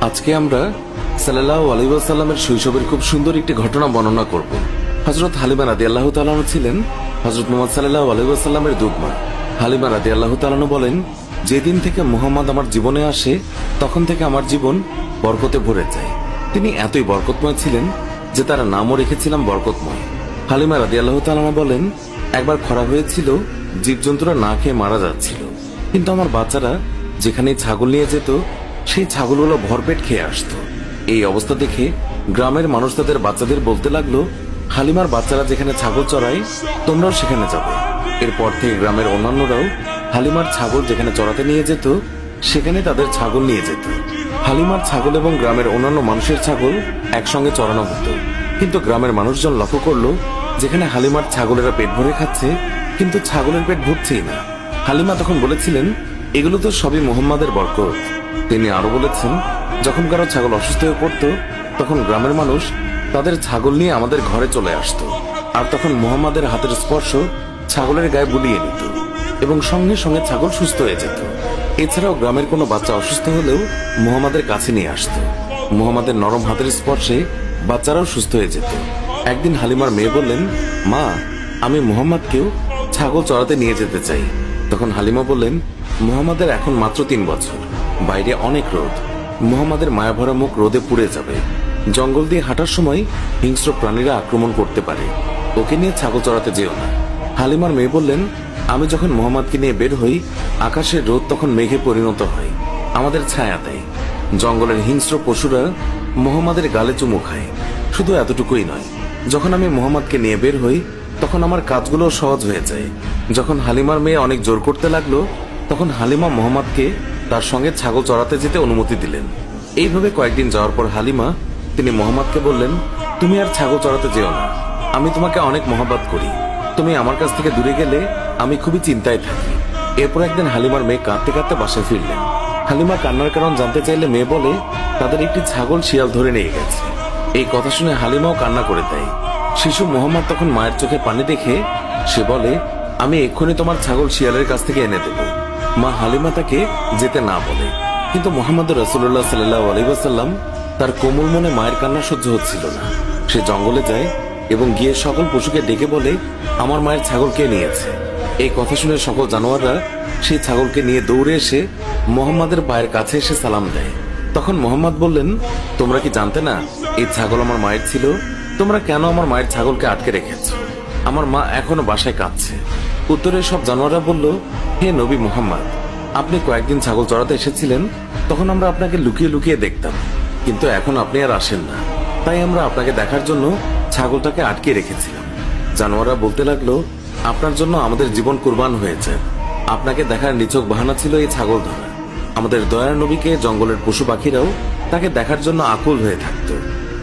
আজকে আমরা সাল্লাল্লাহু আলাইহি ওয়াসাল্লামের শৈশবের খুব সুন্দর একটি ঘটনা বর্ণনা করব। হযরত হালিমা রাদিয়াল্লাহু তাআলা ছিলেন হযরত মুহাম্মদ সাল্লাল্লাহু আলাইহি ওয়াসাল্লামের দুধমা। হালিমা রাদিয়াল্লাহু তাআলা বলেন, যেদিন থেকে মুহাম্মদ আমার জীবনে আসে তখন থেকে আমার জীবন বরকতে ভরে যায়। তিনি এতই বরকতময় ছিলেন যে তার নামও রেখেছিলাম বরকতময়। হালিমা রাদিয়াল্লাহু তাআলা বলেন, একবার খরা হয়েছিল, জীবজন্তুরা না খেয়ে মারা যাচ্ছিল, কিন্তু আমার বাচ্চারা যেখানে ছাগল নিয়ে যেত সেই ছাগলগুলো ভরপেট খেয়ে আসতো। এই অবস্থা দেখে গ্রামের মানুষ তাদের বাচ্চাদের বলতে লাগলো, হালিমার বাচ্চারা যেখানে ছাগল চড়ায় তোমরাও সেখানে যাবে। এরপর থেকে গ্রামের অন্যান্যরাও হালিমার ছাগল যেখানে চড়াতে নিয়ে যেত সেখানে তাদের ছাগল নিয়ে যেত। হালিমার ছাগল এবং গ্রামের অন্যান্য মানুষের ছাগল একসঙ্গে চড়ানো হতো। কিন্তু গ্রামের মানুষজন লক্ষ্য করলো, যেখানে হালিমার ছাগলেরা পেট ভরে খাচ্ছে কিন্তু ছাগলের পেট ভরছেই না। হালিমা তখন বলেছিলেন, এগুলো তো সবই মুহাম্মাদের বরকত। তিনি আরো বলেছেন, যখন কারো ছাগল অসুস্থ হয়ে পড়তো তখন গ্রামের মানুষ তাদের ছাগল নিয়ে আমাদের ঘরে চলে আসতো, আর তখন মুহাম্মাদের হাতের স্পর্শ ছাগলের গায়ে বুলিয়ে নিত এবং সঙ্গে সঙ্গে ছাগল সুস্থ হয়ে যেত। এছাড়াও গ্রামের কোনো বাচ্চা অসুস্থ হলেও মুহাম্মাদের কাছে নিয়ে আসতো। মুহাম্মাদের নরম হাতের স্পর্শে বাচ্চারাও সুস্থ হয়ে যেত। একদিন হালিমার মেয়ে বললেন, মা, আমি মুহাম্মাদকেও ছাগল চড়াতে নিয়ে যেতে চাই। তখন হালিমা বললেন, মুহাম্মাদের এখন মাত্র 3 বছর, বাইরে অনেক রোদ, মুহাম্মাদের মায়াভরা মুখ রোদে পুড়ে যাবে, জঙ্গল দিয়ে হাঁটার সময় হিংস্র প্রাণীরা আক্রমণ করতে পারে, ওকে নিয়ে ছাগল চড়াতে যেও না। হালিমার মেয়ে বললেন, আমি যখন মুহাম্মাদকে নিয়ে বের হই আকাশের রোদ তখন মেঘে পরিণত হয়, আমাদের ছায়া দেয়, জঙ্গলের হিংস্র পশুরা মুহাম্মাদের গালে চুমু খায়। শুধু এতটুকুই নয়, যখন আমি মুহাম্মাদকে নিয়ে বের হই তখন আমার কাজগুলো সহজ হয়ে যায়। যখন হালিমার মেয়ে অনেক জোর করতে লাগলো তখন হালিমা মুহাম্মাদকে তার সঙ্গে ছাগল চড়াতে যেতে অনুমতি দিলেন। এইভাবে কয়েকদিন যাওয়ার পর হালিমা তিনি মুহাম্মাদকে বললেন, তুমি আর ছাগল চড়াতে যেও না, আমি তোমাকে অনেক মহব্বত করি, তুমি আমার কাছ থেকে দূরে গেলে আমি খুবই চিন্তায় থাকি। এরপর একদিন হালিমার মেয়ে কাঁদতে কাঁদতে বাসায় ফিরলেন। হালিমা কান্নার কারণ জানতে চাইলে মেয়ে বলে, তাদের একটি ছাগল শিয়াল ধরে নিয়ে গেছে। এই কথা শুনে হালিমাও কান্না করে দেয়। শিশু মুহাম্মদ তখন মায়ের চোখে পানি দেখে সে বলে, আমি এক্ষুনি তোমার ছাগল শিয়ালের কাছ থেকে এনে দেব। মা হালিমা তাকে যেতে না বলে, কিন্তু মুহাম্মদ রাসূলুল্লাহ সাল্লাল্লাহু আলাইহি ওয়াসাল্লাম তার কোমল মনে মায়ের কান্না সহ্য হচ্ছিল না। সে জঙ্গলে যায় এবং গিয়ে সকল পশুকে ডেকে বলে, আমার মায়ের ছাগল কে নিয়েছে। এই কথা শুনে সকল জানোয়াররা সেই ছাগলকে নিয়ে দৌড়ে এসে মুহাম্মাদের পায়ের কাছে এসে সালাম দেয়। তখন মুহাম্মদ বললেন, তোমরা কি জানতে না এই ছাগল আমার মায়ের ছিল? তোমরা কেন আমার মায়ের ছাগলকে আটকে রেখেছ? আমার মা এখনো বাসায় কাঁদছে। উত্তরে সব জানোয়াররা বলল, হে নবী মুহাম্মদ, আপনি কয়েকদিন ছাগল চড়াতে এসেছিলেন, তখন আমরা আপনাকে লুকিয়ে লুকিয়ে দেখতাম, কিন্তু এখন আপনি আর আসেন না, তাই আমরা আপনাকে দেখার জন্য ছাগলটাকে আটকে রেখেছিলাম। জানোয়াররা বলতে লাগলো, আপনার জন্য আমাদের জীবন কুরবান হয়েছে, আপনাকে দেখার নিছক বাহানা ছিল এই ছাগল ধরা। আমাদের দয়ার নবীকে জঙ্গলের পশু পাখিরাও তাকে দেখার জন্য আকুল হয়ে থাকত।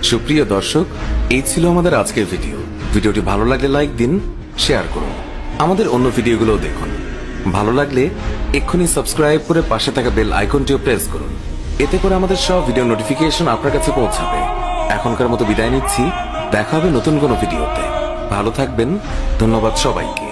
সুপ্রিয় দর্শক, এই ছিল আমাদের আজকের ভিডিওটি ভালো লাগলে লাইক দিন, শেয়ার করুন, আমাদের অন্য ভিডিওগুলো দেখুন। ভালো লাগলে এক্ষুনি সাবস্ক্রাইব করে পাশে থাকা বেল আইকনটিও প্রেস করুন, এতে করে আমাদের সব ভিডিও নোটিফিকেশন আপনার কাছে পৌঁছাবে। এখনকার মতো বিদায় নিচ্ছি, দেখা হবে নতুন কোনো ভিডিওতে। ভালো থাকবেন, ধন্যবাদ সবাইকে।